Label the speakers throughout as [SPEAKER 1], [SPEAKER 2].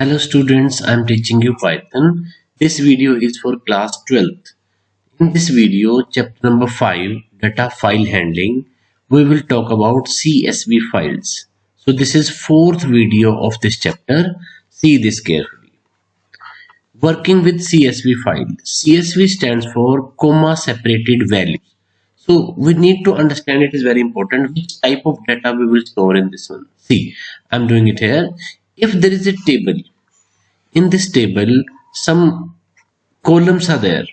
[SPEAKER 1] Hello students, I am teaching you Python. This video is for class 12th. In this video, chapter number 5, data file handling, we will talk about CSV files. So this is fourth video of this chapter. See this carefully. Working with CSV file. CSV stands for comma separated values. So we need to understand, it is very important, which type of data we will store in this one. See, I am doing it here. If there is a table, in this table some columns are there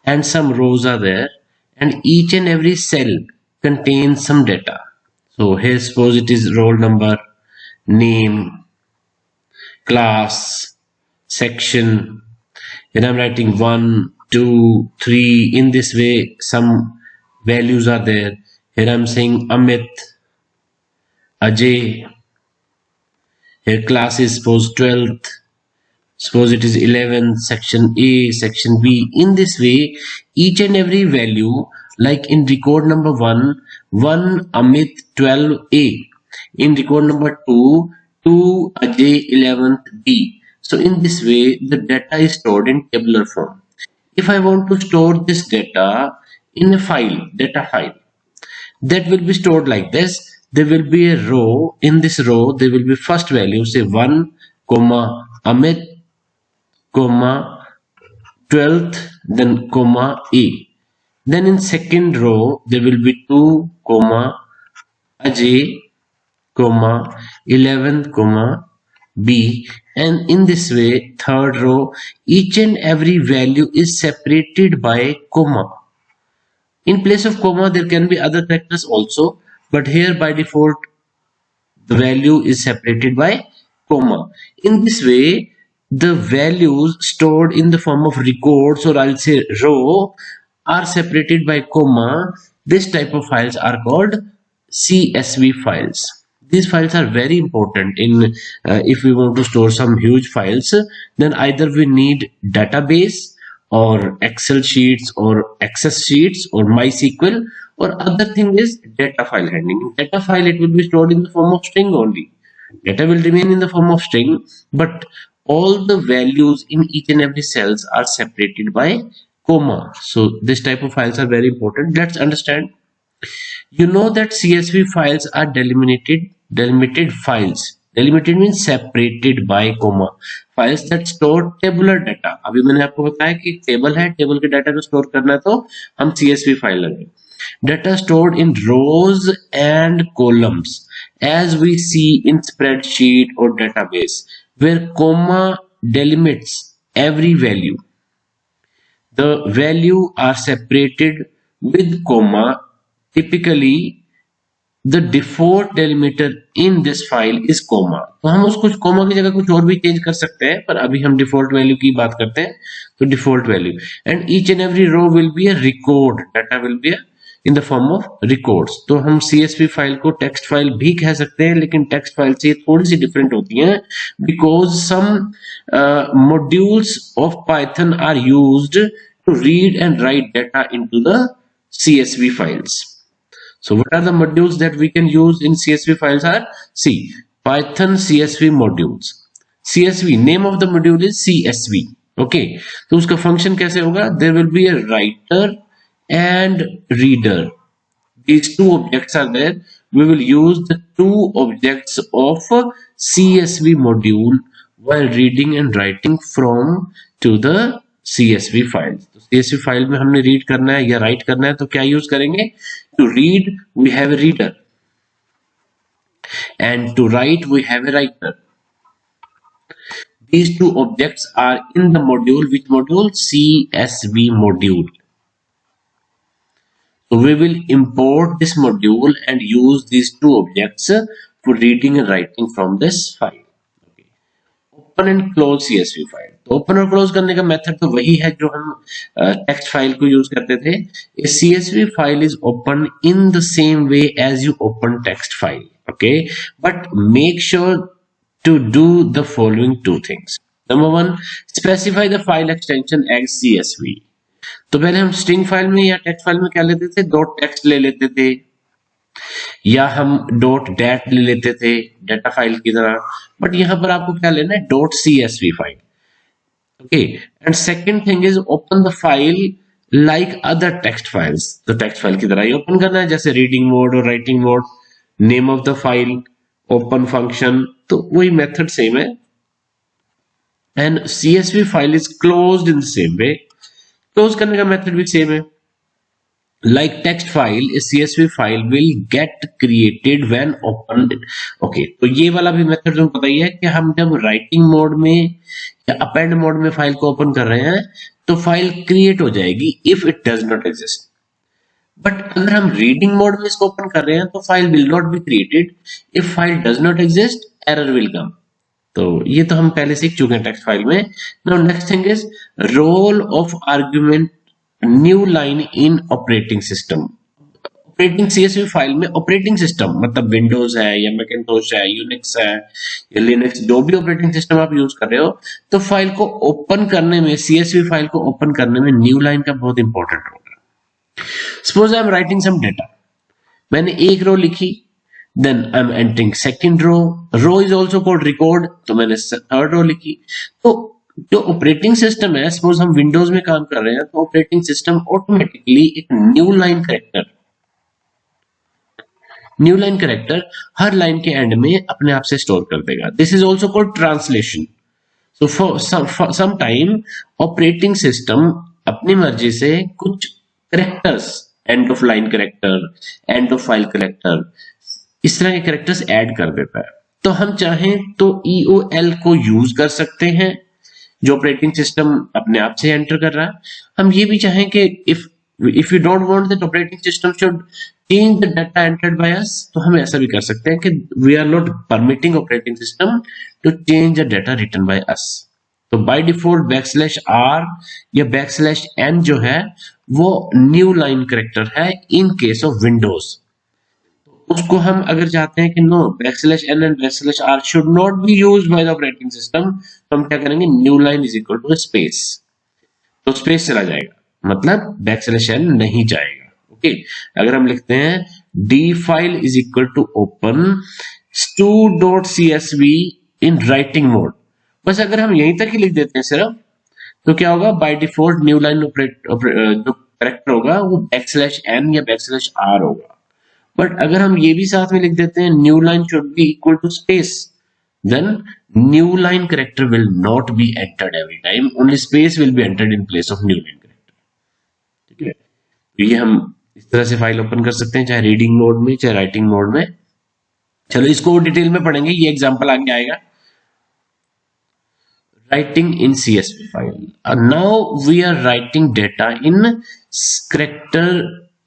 [SPEAKER 1] and some rows are there, and each and every cell contains some data. So here suppose it is roll number, name, class, section. Here I'm writing 1, 2, 3. In this way some values are there. Here I'm saying Amit, Ajay. Here class is suppose 12th. Suppose it is 11th, section A, section B. In this way, each and every value, like in record number 1, 1 Amit 12A. In record number 2, 2 Ajay 11th B. So in this way, the data is stored in tabular form. If I want to store this data in a file, data file, that will be stored like this. There will be a row. In this row, there will be first value, say 1, comma, Amit, comma 12th, then comma A. Then in second row there will be 2, comma Ajay, comma 11th, comma B, and in this way third row each and every value is separated by comma. In place of comma there can be other characters also, but here by default the value is separated by comma. In this way the values stored in the form of records, or I'll say row, are separated by comma. This type of files are called CSV files. These files are very important in if we want to store some huge files, then either we need database or Excel sheets or Access sheets or MySQL, or other thing is data file handling. In data file it will be stored in the form of string only. Data will remain in the form of string, but all the values in each and every cells are separated by comma. So this type of files are very important. Let's understand. You know that CSV files are delimited files. Delimited means separated by comma. Files that store tabular data. अभी मैंने आपको बताया कि table है, table के data को store करना है तो हम CSV फाइल लगाएंगे. Data stored in rows and columns, as we see in spreadsheet or database, where comma delimits every value. The value are separated with comma. Typically the default delimiter in this file is comma. तो हम उसको comma की जगह कुछ और भी change कर सकते हैं, पर अभी हम default value की बात करते हैं. तो default value, and each and every row will be a record. Data will be in the form of records. तो हम CSV फाइल को टेक्स्ट फाइल भी कह सकते हैं, लेकिन टेक्स्ट फाइल से थोड़ी सी डिफरेंट होती हैं, because some modules of Python are used to read and write data into the CSV files. So what are the modules that we can use in CSV files are, see, Python CSV modules. CSV, name of the module is CSV. Okay, तो उसका function कैसे होगा? There will be a writer and reader. These two objects are there. We will use the two objects of CSV module while reading and writing from to the CSV file. तो CSV file में हमने read करना है या right करना है, तो क्या यूज करेंगे? To read we have a reader, and to write we have a writer. These two objects are in the module. Which module? CSV module. So we will import this module and use these two objects for reading and writing from this file. Okay. Open and close CSV file. तो open और close करने का method तो वही है जो हम text file को यूज करते थे. A CSV file is open in the same way as you open text file. Okay, but make sure to do the following two things. Number one, specify the file extension as CSV. तो पहले हम string file में या text file में क्या लेते थे? Dot text ले लेते थे. या हम डॉट डेट ले लेते थे डाटा फाइल की तरह, बट यहां पर आपको क्या लेना है, dot CSV file. Okay, and second thing is open the file like other text files, तो टेक्स्ट फाइल की तरह ही ओपन करना है, जैसे रीडिंग मोड और writing mode, name of the file, open function, तो वही मेथड सेम है। And CSV file is closed in the same way, close करने का मेथड भी सेम है। Like text file, a CSV file will get created when opened। Okay, तो ये वाला भी मेथड तुम्हें पता ही है कि हम जब राइटिंग मोड में या अपेंड मोड में फाइल को ओपन कर रहे हैं तो फाइल क्रिएट हो जाएगी if it does not exist. But अगर हम रीडिंग मोड में इसको ओपन कर रहे हैं तो file will not be created, if file does not exist error will come. तो ये तो हम पहले सीख चुके हैं टेक्स्ट फाइल में। Now next thing is role of argument new line in operating system. Operating CSV file में ऑपरेटिंग सिस्टम मतलब विंडोज है या मैकिन्टोश है, यूनिक्स है या लिनक्स, जो भी ऑपरेटिंग सिस्टम आप यूज कर रहे हो, तो फाइल को ओपन करने में, CSV फाइल को ओपन करने में न्यू लाइन का बहुत इंपॉर्टेंट रोल है। Suppose I am writing some data, मैंने एक रो लिखी, then I am entering second row is also called record, तो मैंने थर्ड रो लिखी। तो जो ऑपरेटिंग सिस्टम है, सपोज हम विंडोज में काम कर रहे हैं, तो ऑपरेटिंग सिस्टम ऑटोमेटिकली एक न्यू लाइन कैरेक्टर हर लाइन के एंड में अपने आप से स्टोर कर देगा। This is also called translation. So for some time operating system अपनी मर्जी से कुछ characters, end of line character, end of file character, इस तरह के कैरेक्टर्स ऐड कर देता है। तो हम चाहें तो EOL को यूज कर सकते हैं जो ऑपरेटिंग सिस्टम अपने आप से एंटर कर रहा है। हम ये भी चाहें कि if you don't want that operating system should change the data entered by us, तो हम ऐसा भी कर सकते हैं कि we are not permitting operating system to change the data written by us. तो बाय डिफॉल्ट /R या /N जो है वो न्यू लाइन कैरेक्टर है इन केस ऑफ विंडोज। उसको हम अगर चाहते हैं कि no /N and /R should not be used by the operating system, तो हम क्या करेंगे, new line is equal to space, तो स्पेस चला जाएगा, मतलब /N नहीं जाएगा। ओके, अगर हम लिखते हैं d file is equal to open stu.csv in writing mode, बस अगर हम यहीं तक ही लिख देते हैं सिर्फ, तो क्या होगा, बाय डिफॉल्ट न्यू लाइन जो करेक्टर होगा वो /N या /R होगा। बट अगर हम ये भी साथ में लिख देते हैं new line should be equal to space, then new line character will not be entered every time, only space will be entered in place of new line character। ठीक है, तो ये हम इस तरह से फाइल ओपन कर सकते हैं, चाहे रीडिंग मोड में चाहे राइटिंग मोड में। चलो इसको डिटेल में पढ़ेंगे, ये एग्जांपल आगे आएगा। writing in CSV file, now we are writing data in character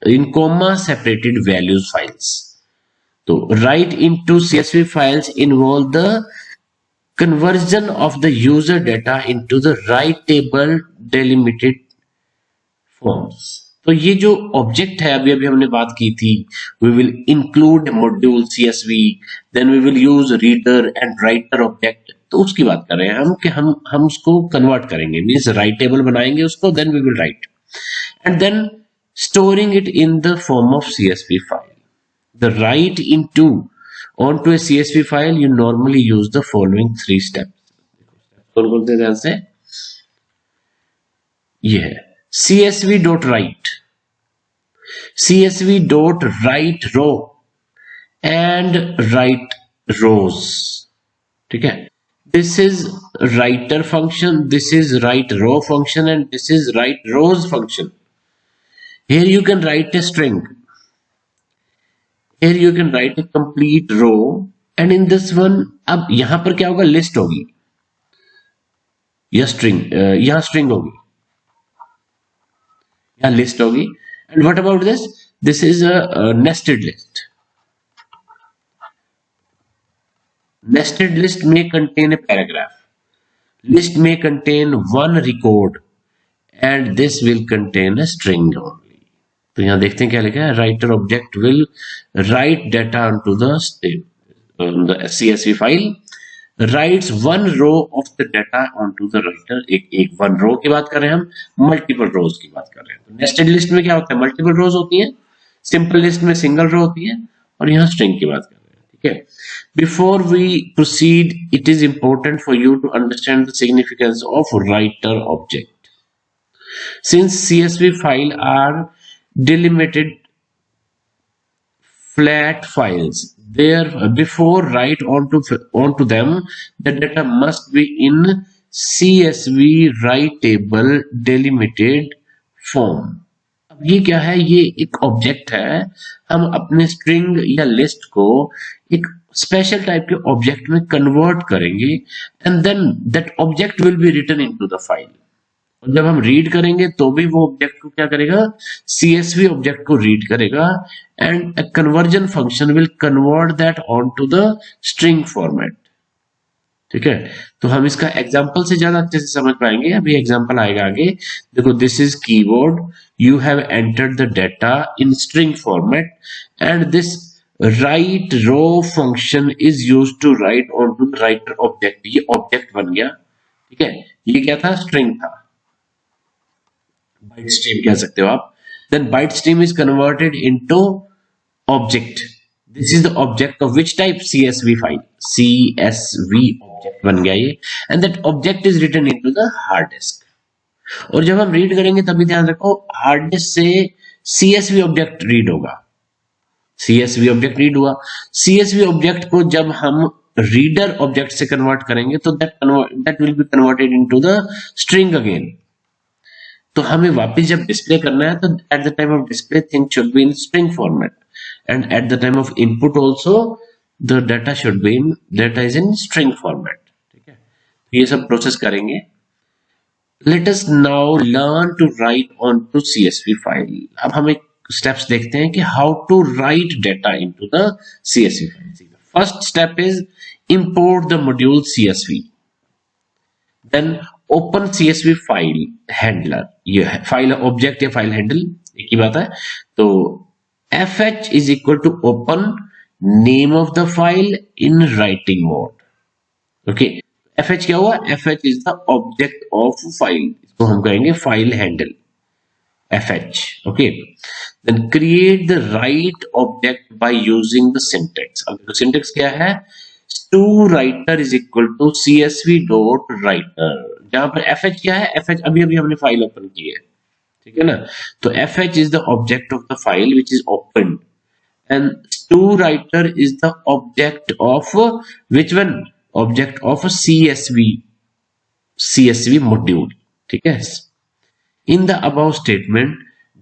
[SPEAKER 1] in comma separated values files। तो write into CSV files involve the conversion of the user data into the writable delimited forms। तो ये जो object है, अभी अभी हमने बात की थी, we will include module CSV, then we will use reader and writer object, तो उसकी बात कर रहे हैं हम कि हम उसको कन्वर्ट करेंगे, मींस राइटेबल बनाएंगे उसको, then we will write and then storing it in the form of CSV file। The write into onto a CSV file, you normally use the following 3 steps। कौन-कौन से ध्यान से, ये है CSV.write, CSV.write row and write rows। ठीक है, this is writer function, this is write row function and this is write rows function। Here you can write a string, here you can write a complete row and in this one, अब यहां पर क्या होगा, list होगी या string, यहां string होगी या लिस्ट होगी। And what about this, this is a nested list. Nested list may contain a paragraph, list may contain one record and this will contain a string only। तो यहां देखते हैं क्या लिखा है, writer object will write data onto the CSV file, writes one row of the data onto the writer। एक one row की बात कर रहे हैं हम, मल्टीपल रोज की बात कर रहे हैं। तो नेस्टेड लिस्ट में क्या होता है, मल्टीपल रोज होती है, सिंपल लिस्ट में सिंगल रो होती है, और यहाँ स्ट्रिंग की बात कर रहे हैं, ठीक है। Before we proceed, it is important for you to understand the significance of writer object. Since CSV file are delimited flat files, there before write onto them, the data must be in CSV writable delimited form। अब ये क्या है, ये एक object है, हम अपने string या लिस्ट को एक स्पेशल टाइप के ऑब्जेक्ट में कन्वर्ट करेंगे and then that object will be written into the file. और जब हम रीड करेंगे तो भी वो ऑब्जेक्ट को क्या करेगा, CSV ऑब्जेक्ट को रीड करेगा and a conversion function will convert that on to the string format, ठीक है। तो हम इसका एग्जांपल से ज्यादा अच्छे से समझ पाएंगे, अभी एग्जांपल आएगा आगे। देखो, this is keyboard, you have entered the data in string format and this write row function is used to write on to the writer object. ये ऑब्जेक्ट बन गया, ठीक है। ये क्या था, स्ट्रिंग था, बाइट स्ट्रीम कह सकते हो आप। Then byte stream is converted into object. This is the object of which type, CSV file, CSV object बन गया ये, and that object is written into the hard disk. और जब हम रीड करेंगे तभी ध्यान रखो, हार्ड डिस्क से CSV ऑब्जेक्ट रीड होगा, CSV ऑब्जेक्ट रीड हुआ। CSV ऑब्जेक्ट को जब हम रीडर ऑब्जेक्ट से कन्वर्ट करेंगे तो that will be converted into the string again. तो हमें वापस जब डिस्प्ले करना है तो at the time of display thing should be in string format and at the time of input also the data should be in, data is in string format, ठीक है। ये सब प्रोसेस करेंगे। Let us now learn to write on to CSV file. अब हम एक steps देखते हैं कि how to write data into the CSV file. First step is import the module CSV, then open CSV file handler. ये है file object या file handle, एक ही बात है। तो fh is equal to open name of the file in writing mode. Okay, fh क्या हुआ, fh is the object of file, इसको हम कहेंगे file handle fh। Okay, then create the write object by using the syntax. अब देखो syntax क्या है, to writer is equal to CSV dot writer। जहां पर fh क्या है, fh अभी अभी हमने फाइल ओपन की है, ठीक है ना। तो fh is the object of the file which is opened and to writer is the object of which one, object of CSV module, ठीक है। In the above statement,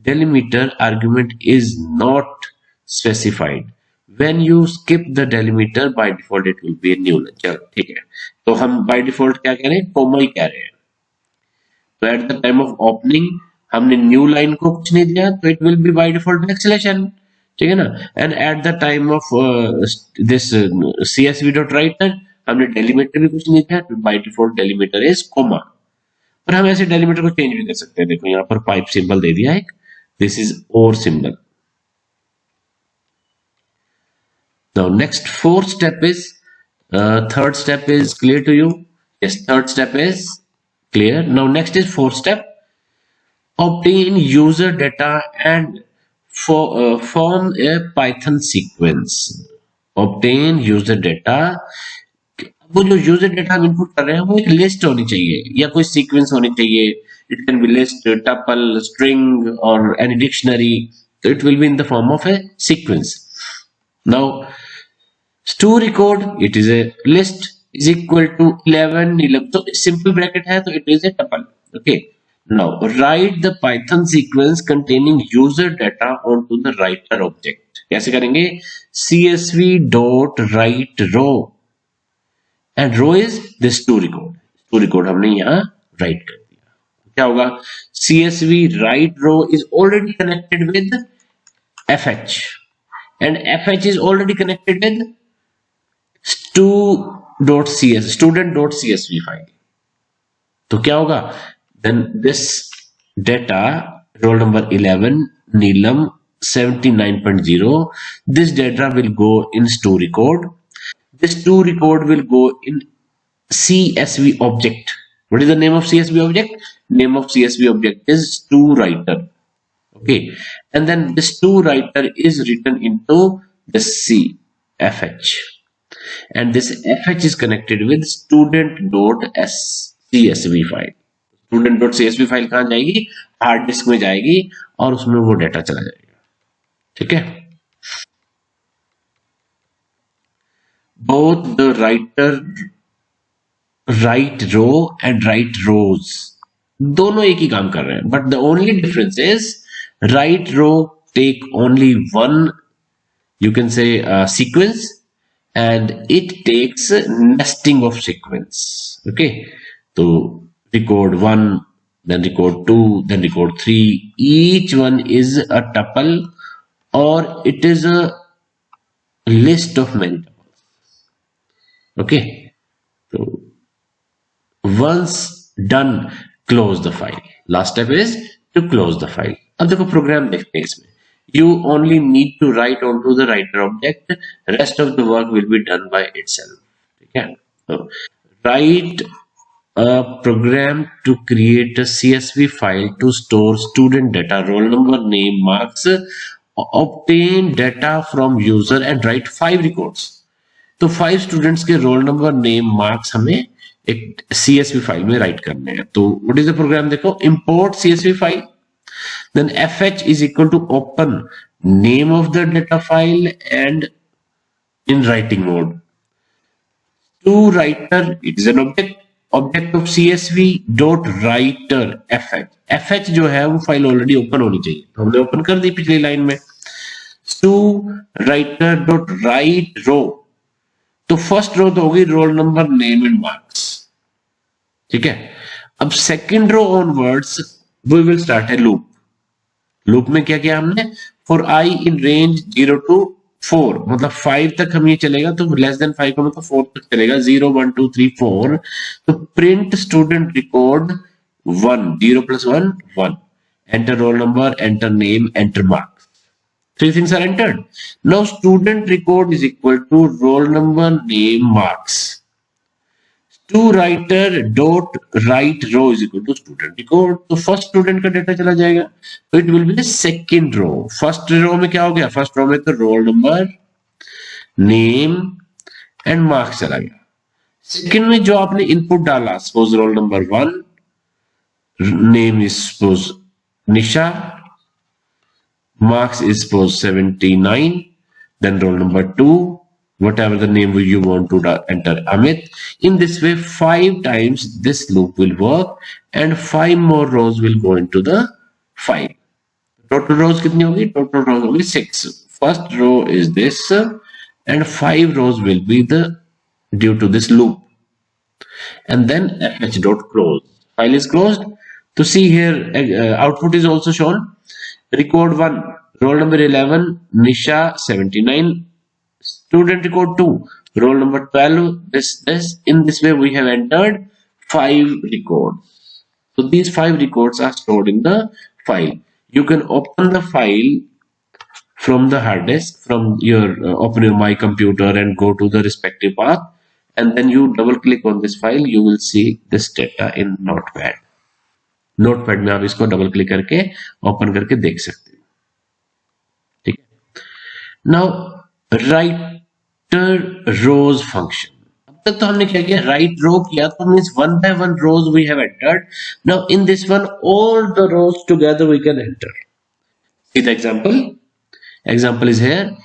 [SPEAKER 1] delimiter argument is not specified। When you skip the delimiter, by default it will be a new line। चलो ठीक है, तो हम by default क्या कह रहे हैं, कोमा ही कह रहे हैं। तो at the time of opening हमने न्यू लाइन को कुछ नहीं दिया, तो it will be by default backslash n, ठीक है ना। And at the time of this CSV dot writer हमने डेलीमीटर भी कुछ नहीं दिया, तो by default delimiter is comma. पर हम ऐसे डेलीमीटर को चेंज भी कर सकते हैं। देखो यहाँ पर पाइप सिंबल दे दिया एक, दिस इज और symbol. Now next fourth step is third step is clear to you? Yes, third step is clear. Now next is fourth step, obtain user data and form a Python sequence। obtain user data, वो जो user data हम input कर रहे हैं वो एक list होनी चाहिए या कोई सीक्वेंस होनी चाहिए। It can be list, tuple, string और एनी डिक्शनरी, तो it will be in the form of a sequence. Now story code, it is a list is equal to 11 Neelam, तो सिंपल ब्रैकेट है तो it is a tuple. Okay, now write the Python sequence containing user data on to the writer object. कैसे करेंगे, CSV dot write row and row is this story code. Story code हमने यहाँ write कर दिया, क्या होगा, CSV write row is already connected with fh and fh is already connected with student.csv file. तो क्या होगा, then this data roll number 11 Neelam 79.0, this data will go in story code, this story code will go in CSV object। what is the name of CSV object, name of CSV object is toWriter। okay, and then this toWriter is written into this CFH, and this FH is connected with student.csv file. student.csv file कहाँ जाएगी, hard disk में जाएगी और उसमें वो data चला जाएगा. ठीक है. both the right row and right rows दोनों एक ही काम कर रहे हैं, but the only difference is right row take only one, you can say, sequence, and it takes nesting of sequence. Okay, so record 1, then record 2, then record 3. Each one is a tuple, or it is a list of many tuples. Okay, so once done, close the file. Last step is to close the file. अब देखो programme देखते हैं इसमें. You only need to write onto the writer object. Rest of the work will be done by itself. ठीक है. So write a program to create a CSV file to store student data, roll number, name, marks, obtain data from user and write 5 records. तो 5 students के role number, name, marks हमें एक CSV file में right करने हैं. तो what is the program, देखो, import CSV file, then fh is equal to open name of the data file and in writing mode. To writer, it is an object of CSV dot writer fh जो है वो file already open होनी चाहिए, तो हमने open कर दी पिछली line में. to writer dot write row, तो फर्स्ट रो तो होगी roll number, name and marks. ठीक है. अब second row onwards we will start a loop. Loop में क्या किया हमने, for I in range 0 to 4, मतलब 5 तक हम ये चलेगा, तो लेस देन 5 का मतलब 4 तक चलेगा, 0 1 2 3 4. तो print student record 1, 0 plus 1 1, enter roll number, enter name, enter marks. 3 things are entered. Now student record is equal to roll number, name, marks. To writer dot write row is equal to student record. तो first student का data चला जाएगा, तो it will be the second row. First row में क्या हो गया, first row में तो roll number, name and marks चला गया. सेकंड में जो आपने इनपुट डाला, suppose roll number 1, name is suppose Nisha, marks is suppose 79, then roll number 2, whatever the name you want to enter, Amit. In this way 5 times this loop will work and 5 more rows will go into the file. Total rows kitni hogi, total rows hogi 6. First row is this and 5 rows will be the due to this loop, and then fh dot close. File is closed. To see here, output is also shown. Record 1, roll number 11, Nisha 79. Student record 2, roll number 12. This in this way we have entered 5 records. So these 5 records are stored in the file. You can open the file from the hard disk, from your open your My Computer and go to the respective path, and then you double click on this file. You will see this data in Notepad. Notepad में आप इसको double click करके open करके देख सकते हैं. ठीक है. नाउ राइटर रोज फंक्शन. अब तक तो हमने क्या किया, राइट रो किया, तो means 1 by 1 rows we have entered. Now in this one all the rows together we can enter. See the example is here.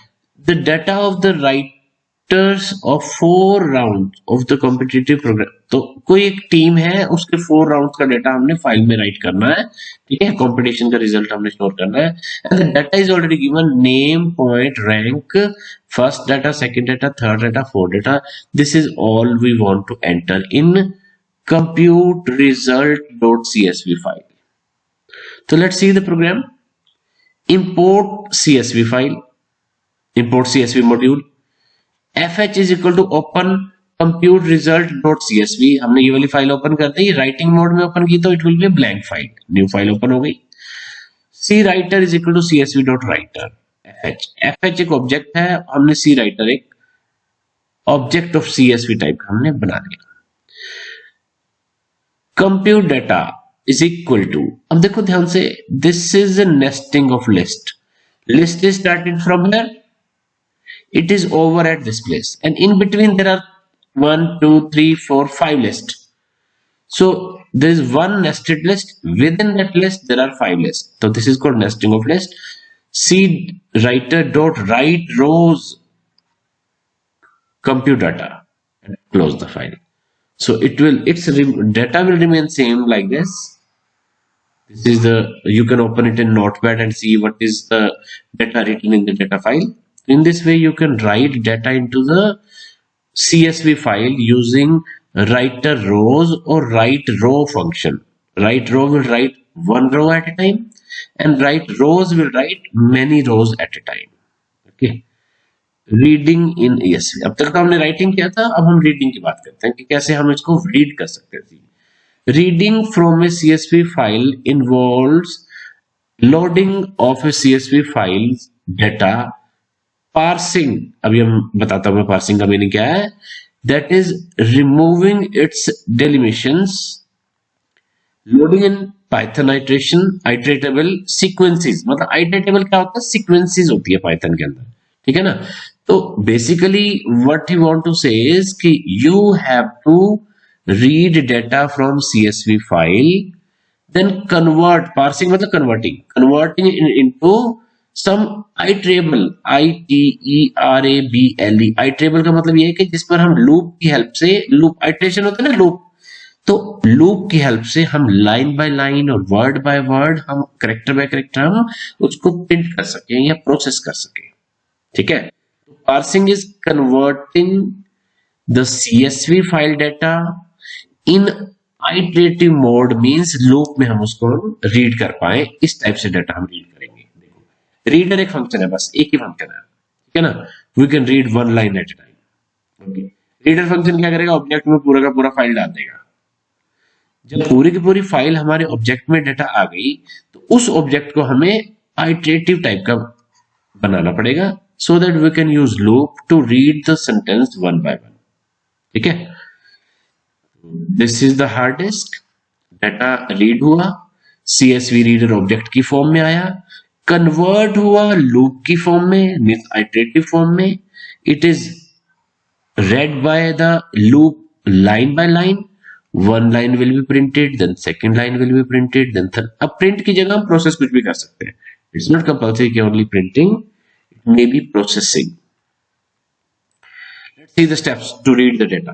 [SPEAKER 1] The data of the writers of 4 rounds of the competitive program. तो कोई एक team है, उसके 4 rounds का data हमने file में right करना है. ठीक है. कंपटीशन का रिजल्ट हमने स्टोर करना है. And the data is already given, name, point, rank, first data, second data, third data, fourth data. This is all we want to enter in compute result.csv file. So let's see the program. Import CSV file, import CSV module. fh is equal to open compute result.csv. हमने ये वाली file open कर दी, writing mode में open की तो it will be blank file, new file open हो गई. C writer is equal to CSV dot writer. fh एक ऑब्जेक्ट है, हमने सी राइटर एक ऑब्जेक्ट ऑफ CSV टाइप का हमने बना दिया. Compute data is equal to, अब देखो ध्यान से, this is a nesting of list. List is started from here. it is over at this place, and in between there are 1 2 3 4 5 lists. So there is one nested list. Within that list there are 5 lists, so this is called nesting of list. C writer dot write rows compute data and close the file. So data will remain same like this. This is the, you can open it in Notepad and see what is the data written in the data file. In this way you can write data into the CSV file using writer rows or write row function. Write row will write one row at a time, and write rows will write many rows at a time. Okay. Reading in CSV. अब तक तो हमने writing किया था, अब हम reading की बात करते हैं कि कैसे हम इसको रीड कर सकते हैं. Reading from A CSV file involves loading of A CSV file data, parsing. अभी हम बताता हूं मैं पार्सिंग का मीनिंग क्या है. That is removing its delimitations, loading in Python iterable sequences. मतलब आइटरेटेबल क्या होता है, सीक्वेंसेस होती है पाइथन के अंदर, ठीक है ना. तो basically what you want to say is कि you have to read data from CSV file, then convert, parsing मतलब converting into some iterable, ITERABLE. Iterable का मतलब ये है कि जिस पर हम लूप की हेल्प से, लूप आइटरेशन होता है ना लूप, तो लूप की हेल्प से हम लाइन बाय लाइन और वर्ड बाय वर्ड, हम कैरेक्टर बाय कैरेक्टर हम उसको प्रिंट कर सकें या प्रोसेस कर सकें. ठीक है. Parsing is converting the CSV file data in iterative mode, means loop में हम उसको रीड कर पाए. इस टाइप से डेटा हम रीड करेंगे. देखो, रीडर एक फंक्शन है, बस एक ही फंक्शन है, ठीक है ना. We can read one line at a time. Okay. Reader function क्या करेगा, ऑब्जेक्ट में पूरा का पूरा फाइल डाल देगा. जब पूरी की पूरी फाइल हमारे ऑब्जेक्ट में डेटा आ गई, तो उस ऑब्जेक्ट को हमें आइटरेटिव टाइप का बनाना पड़ेगा, so that we can use loop to read the sentence one by one. ठीक है. This is the hard disk. Data read हुआ, CSV रीडर ऑब्जेक्ट की फॉर्म में आया, कन्वर्ट हुआ लूप की फॉर्म में, मींस आइटरेटिव फॉर्म में. It is read by the loop line by line. One line will be printed, then second line will be printed, then third. अब print की जगह हम process कुछ भी कर सकते हैं. It's not compulsory कि only printing, it may be processing. Let's see the steps to read the data.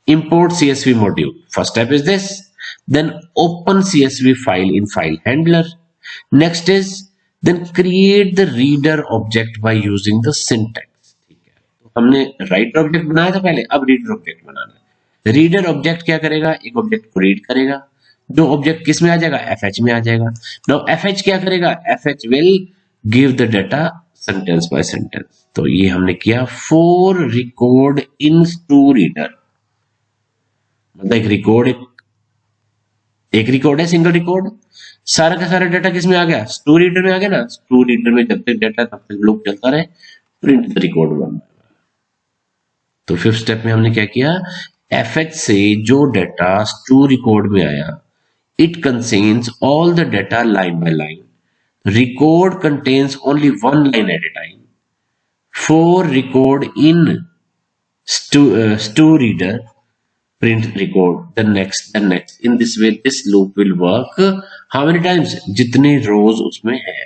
[SPEAKER 1] Import CSV module. First step is this. Then open CSV file in file handler. Next is then create the reader object by using the syntax. ठीक है. तो हमने writer object बनाया था पहले, अब reader object बनाना है. Reader object क्या करेगा, एक ऑब्जेक्ट को रीड करेगा. जो ऑब्जेक्ट किस में आ जाएगा, FH में आ जाएगा. नाउ FH क्या करेगा, FH will give the data sentence by sentence. तो ये हमने किया. For record in to reader, मतलब एक रिकॉर्ड है, सिंगल रिकॉर्ड. सारा का सारा डेटा किस में आ गया, टू रीडर में आ गया ना. टू रीडर में जब तक डेटा तब तक लूप चलता रहे, प्रिंट द रिकॉर्ड वन. तो फिफ्थ स्टेप में हमने क्या किया, FH से जो डेटा टू रिकॉर्ड में आया, it contains all the data line by line. Record contains only one line at a time. For record in to reader, print record the next. In this way this loop will work how many times, जितने rows उसमें है.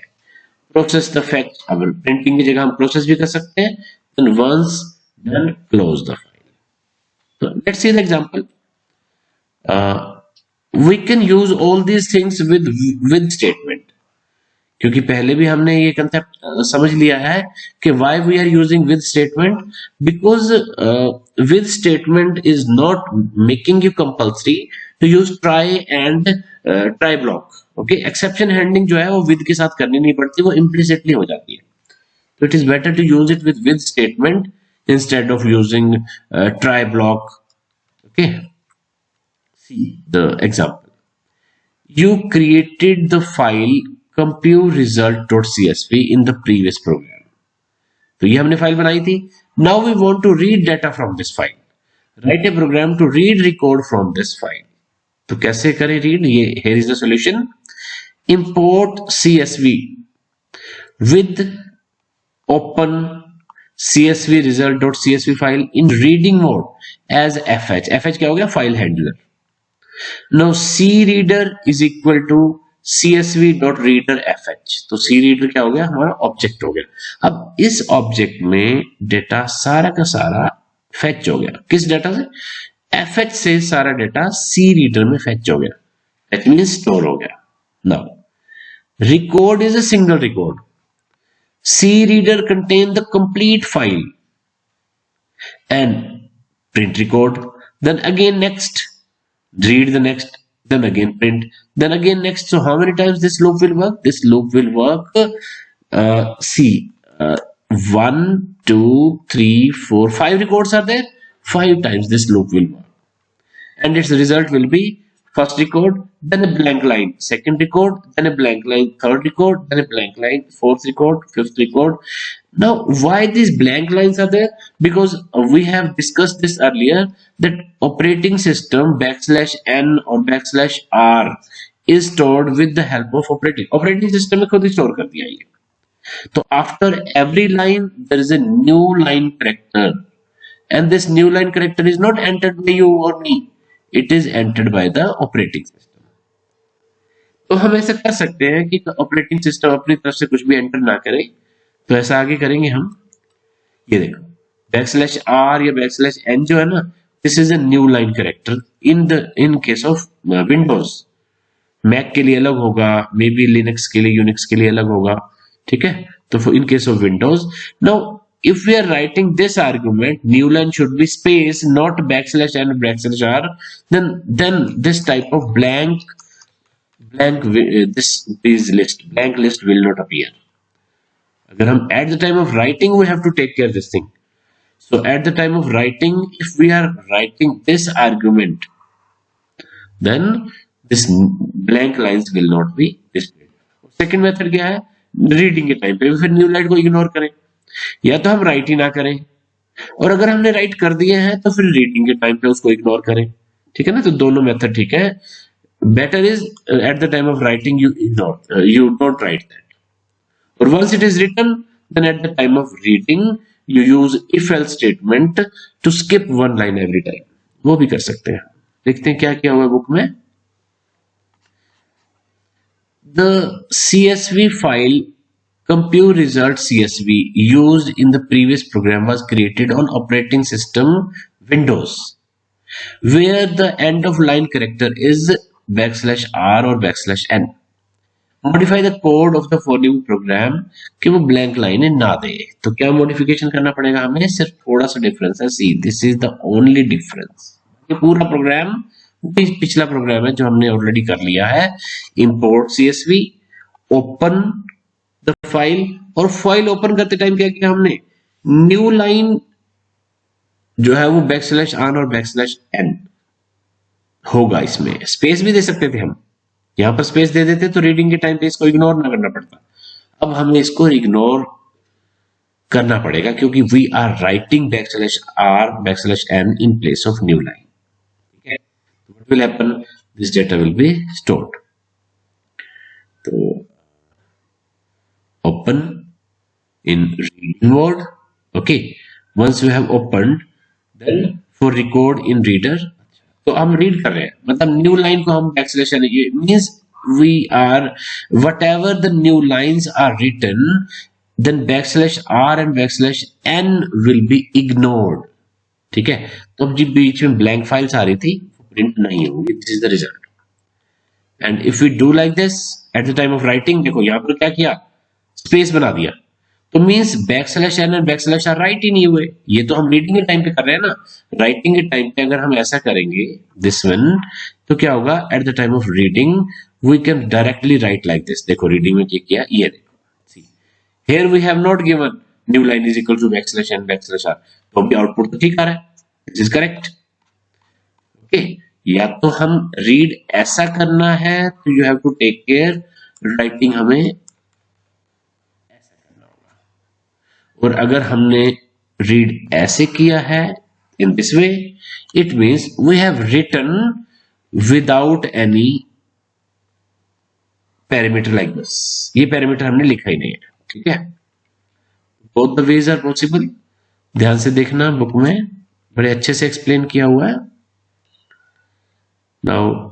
[SPEAKER 1] Process the fetch, अब printing की जगह हम process भी कर सकते हैं. Then once done, close the file. So let's see the example. We can use all these things with statement, क्योंकि पहले भी हमने ये कंसेप्ट समझ लिया है कि why we are using with statement, because with statement is not making you compulsory to use try and try block. Okay, exception handling जो है वो with के साथ करनी नहीं पड़ती, वो implicitly हो जाती है. So it is better to use it with statement instead of using try block. Okay, see the example. You created the file compute result.csv in the previous program. तो ये हमने फाइल बनाई थी. Now we want to read data from this file. Write a program to read record from this file. तो कैसे करें read, ये here is the solution. Import CSV with open csv result.csv file in reading mode as fh. fh क्या हो गया? File handler. Now C reader is equal to csv dot reader fh. तो C reader क्या हो गया? हमारा object हो गया. अब इस ऑब्जेक्ट में डेटा सारा का सारा फेच हो गया. किस डेटा से? fh से सारा डेटा C reader में फेच हो गया. That means स्टोर हो गया. Now record is a single record. C reader contain the complete file and print record. Then again next, read the next, then again print, then again next. So how many times this loop will work? This loop will work, see, 1, 2, 3, 4, 5 records are there. 5 times this loop will work. And its result will be first record, then a blank line, second record, then a blank line, third record, then a blank line, fourth record, fifth record. Now, why these blank lines are there? Because we have discussed this earlier, that operating system \n or \r is stored with the help of operating system में खुद ही store कर दिया ये. So after every line there is a new line character, and this new line character is not entered by you or me, it is entered by the operating system. तो हम ऐसा कर सकते हैं कि ऑपरेटिंग सिस्टम अपनी तरफ से कुछ भी एंटर ना करे. तो ऐसा आगे करेंगे हम. ये देखो \r या \n जो है ना, this is a new line character in case of Windows. Mac के लिए अलग होगा, मे बी लिनक्स के लिए, यूनिक्स के लिए अलग होगा. ठीक है, तो इन case of Windows. Now if we are writing this argument, new line should be space, not \n \r, then this type of blank this list, blank list will not appear. अगर हम at the time of writing we have to take care of this thing. So at the time of writing, if we are writing this argument, then this blank lines will not be displayed. Second method क्या है? Reading के time पे फिर new line को ignore करें, या तो हम राइट ही ना करें, और अगर हमने राइट कर दिए हैं तो फिर रीडिंग के टाइम पे उसको इग्नोर करें. ठीक है ना? तो दोनों मेथड ठीक है. Better is at the time of writing you ignore, you don't write that, और once it is written then at the time of reading you use if else statement to skip one line every time. वो भी कर सकते हैं. देखते हैं क्या क्या हुआ बुक में. The CSV file compute result CSV used in the previous program was created on operating system Windows, where the end of line character is \r or \n. Modify the code of the following program कि वो blank line ना दे. तो क्या modification करना पड़ेगा हमें? सिर्फ थोड़ा सा difference है. See, this is the only difference. ये पूरा प्रोग्राम पिछला प्रोग्राम है जो हमने ऑलरेडी कर लिया है. Import CSV, open the file, और फाइल ओपन करते टाइम क्या किया हमने? न्यू लाइन जो है वो \n और \n होगा. इसमें स्पेस भी दे सकते थे हम, यहां पर स्पेस दे देते तो रीडिंग के टाइम पे इसको इग्नोर ना करना पड़ता. अब हमें इसको इग्नोर करना पड़ेगा क्योंकि we are writing \r \n in place of new line. What will happen? This data will be stored. So open in reading mode. Okay. Once you have opened, then for record in reader. तो हम read कर रहे हैं, मतलब new line को हम \n, means we are whatever the new lines are written, then \r and \n will be ignored. ठीक है. तो अब जब बीच में ब्लैंक फाइल्स आ रही थी प्रिंट नहीं होगी. This is the result. And if we do like this at the time of writing, देखो यहां पर क्या किया? स्पेस बना दिया. तो मींस \n और \r राइट ही नहीं हुए. ये तो हम रीडिंग के टाइम पे कर रहे हैं ना. राइटिंग के टाइम पे अगर हम ऐसा करेंगे दिस वन, तो क्या होगा? At the time of reading we can directly write like this. देखो रीडिंग में क्या किया, ये देखो. Here we have not given new line is equal to \n \r. तो अभी आउटपुट तो ठीक आ रहा है. This is correct. ओके. या तो हम रीड ऐसा करना है तो you have to take care, writing हमें ऐसा करना होगा. और अगर हमने रीड ऐसे किया है in this way, it means we have written without any parameter like this. ये पैरामीटर हमने लिखा ही नहीं है. ठीक है. Both the ways are possible. ध्यान से देखना, बुक में बड़े अच्छे से एक्सप्लेन किया हुआ है। Now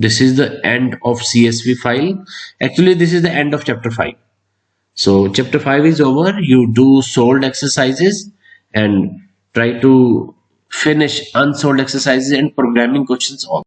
[SPEAKER 1] this is the end of CSV file. Actually, this is the end of chapter 5. So chapter 5 is over. You do solved exercises and try to finish unsolved exercises and programming questions also.